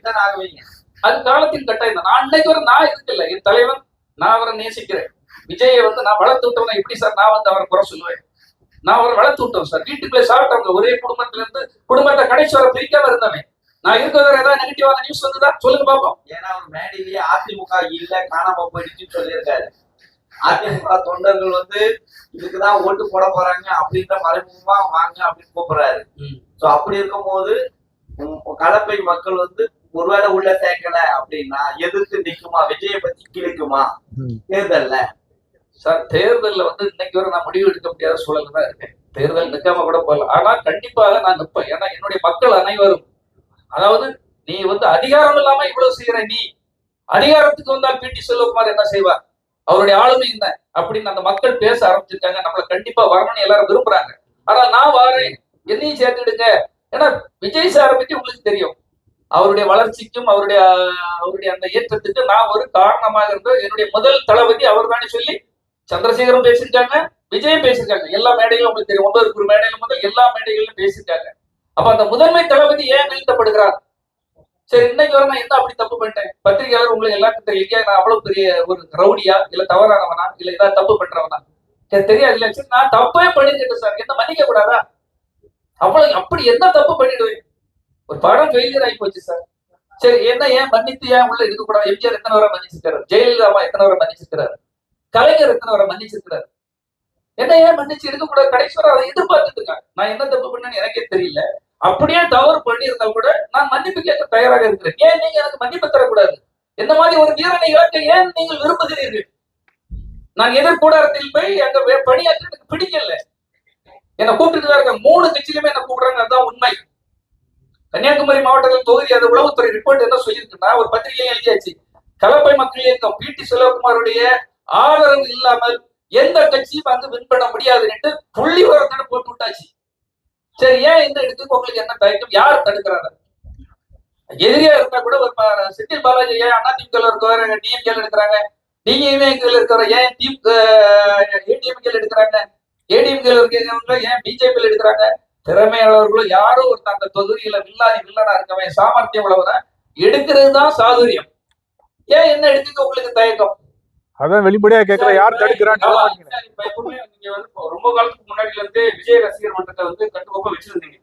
தான் ஆக வைங்க. அது காலத்தின் கட்டாயம் தான். நான் இன்னைக்கு வரை நான் இருக்குல்ல என் தலைவன், நான் அவரை நேசிக்கிறேன். விஜயை வந்து நான் வளர்த்து விட்டவன எப்படி சார் நான் வந்து அவரை குறை சொல்லுவேன்? நான் அவரை வளர்த்து விட்டோம் சார். வீட்டுக்குள்ளே சாப்பிட்டவங்க ஒரே குடும்பத்துல இருந்து குடும்பத்தை கடைசி வரை பிரிக்காம இருந்தவன். நான் இருக்கிற ஏதாவது நெகட்டிவான நியூஸ் வந்துதான் சொல்லுங்க பாப்போம். ஏன்னா அவர் மேடையிலேயே அதிமுக இல்ல காணாம போயிடுச்சுன்னு சொல்லியிருக்காரு. அதிமுக தொண்டர்கள் வந்து இதுக்குதான் ஓட்டு போட போறாங்க அப்படின்ற மறைமுகமா வாங்க அப்படின்னு கூப்பிடுறாரு. சோ அப்படி இருக்கும்போது கலப்பை மக்கள் வந்து ஒருவேளை உள்ள சேர்க்கல அப்படின்னா எதிர்த்து நிக்குமா? விஜய பத்தி கிழிக்குமா தேர்தல்ல? சார் தேர்தல்ல வந்து இன்னைக்கு வரை நான் முடிவு எடுக்க முடியாத சூழல் தான் இருக்கேன். தேர்தல் நிற்காம கூட போகலாம். ஆனா கண்டிப்பாக நான் நிற்பேன். ஏன்னா என்னுடைய மக்கள் அனைவரும், அதாவது நீ வந்து அதிகாரம் இல்லாம இவ்வளவு செய்யற, நீ அதிகாரத்துக்கு வந்தால் பிடி செல்வகுமார் என்ன செய்வார், அவருடைய ஆளுமை என்ன அப்படின்னு அந்த மக்கள் பேச ஆரம்பிச்சிருக்காங்க. நம்மள கண்டிப்பா வரணும்னு எல்லாரும் விரும்புறாங்க. ஆனா நான் வாரேன், என்னையும் சேர்த்துடுங்க. ஏன்னா விஜய் சாரை பத்தி உங்களுக்கு தெரியும். அவருடைய வளர்ச்சிக்கும் அவருடைய அந்த ஏற்றத்துக்கு நான் ஒரு காரணமாக இருந்த என்னுடைய முதல் தளபதி அவர் தானே சொல்லி சந்திரசேகரும் பேசியிருக்காங்க, விஜயும் பேசியிருக்காங்க. எல்லா மேடைகளும் உங்களுக்கு தெரியும். 9 மேடையில முதல் எல்லா மேடைகளிலும் பேசியிருக்காங்க. அப்ப அந்த முதன்மை தளபதி ஏன் நிறுத்தப்படுகிறார்? சரி, இன்னைக்கு வரை நான் என்ன அப்படி தப்பு பண்ணிட்டேன்? பத்திரிகையாளர் உங்களுக்கு எல்லாருக்கும் தெரியும். நான் அவ்வளவு பெரிய ஒரு ரவுடியா இல்ல தவறானவனா இல்ல ஏதாவது தப்பு பண்றவனா தெரியாது இல்ல. சரி, நான் தப்பே பண்ணிருக்கேன் சார், என்ன மன்னிக்க கூடாதா? அவ்வளவு அப்படி என்ன தப்பு பண்ணிடுவேன்? ஒரு படம் ஃபெயிலியர் ஆகி போச்சு சார். சரி, என்ன ஏன் மன்னித்து ஏன் உள்ள இருக்க கூடாது? எம்ஜிஆர் எத்தனை வரை மன்னிச்சிருக்காரு, ஜெயலலிதா எத்தனை வரை மன்னிச்சிருக்கிறாரு, கலைஞர் எத்தனை வரை மன்னிச்சிருக்கிறாரு, என்ன ஏன் மன்னிச்சு இருக்கக்கூடாது? கடைசி வரை அதை எதிர்பார்த்துட்டு இருக்காங்க. நான் என்ன தப்பு பண்ணேன்னு எனக்கே தெரியல. அப்படியே தவறு பண்ணியிருந்தா கூட நான் மன்னிப்பு கேட்க தயாராக இருக்கிறேன். ஏன் நீங்க எனக்கு மன்னிப்பு தரக்கூடாது? இந்த மாதிரி ஒரு வீரனை இழக்க ஏன் நீங்கள் விரும்புகிறீர்கள்? நான் எதிர்கூடாரத்தில் போய் அங்க பணியாற்ற எனக்கு பிடிக்கல. என்னை கூப்பிட்டு தான் இருக்காங்க. 3 கட்சியிலுமே என்ன கூப்பிடுறாங்க. அதுதான் உண்மை. கன்னியாகுமரி மாவட்டத்தில் தொகுதி அது உளவுத்துறை ரிப்போர்ட் என்ன சொல்லியிருக்குன்னா, ஒரு பத்திரிகையை எழுதியாச்சு. கலப்பை மக்கள் இயக்கம் பிடி செல்வகுமாருடைய ஆதரவு இல்லாமல் எந்த கட்சியும் வந்து வின் பண்ண முடியாதுன்னு புள்ளி வரத்தோட போட்டு விட்டாச்சு. சரி, ஏன் இந்த இடத்துக்கு உங்களுக்கு என்ன தயக்கம்? யார் தடுக்கிறாங்க? எதிரியா இருந்தா கூட ஒரு செந்தில் பாலாஜி ஏன் அதிமுக இருக்கிற டிஎம்கே எடுக்கிறாங்க, டிஎம்கே இருக்கிற ஏன் ஏடிஎம்கே எடுக்கிறாங்க, ஏடிஎம்கே இருக்கிறவங்க ஏன் பிஜேபி எடுக்கிறாங்க? திறமையாளர்களும் யாரோ ஒருத்தர் அந்த தொகுதியில வில்லனா இருக்கவன் சாமர்த்தியம் உள்ளவன் எடுக்கிறது தான் சாதுரியம். ஏன் என்ன எடுத்துக்க உங்களுக்கு தயக்கம்? அதான் வெளிப்படையா கேட்கிற, யார் தடுக்கிறான்னு நீங்க வந்து ரொம்ப காலத்துக்கு முன்னாடி வந்து விஜய் ரசிகர் மன்றத்தை வந்து கட்டுக்கோப்பா வச்சிருந்தீங்க.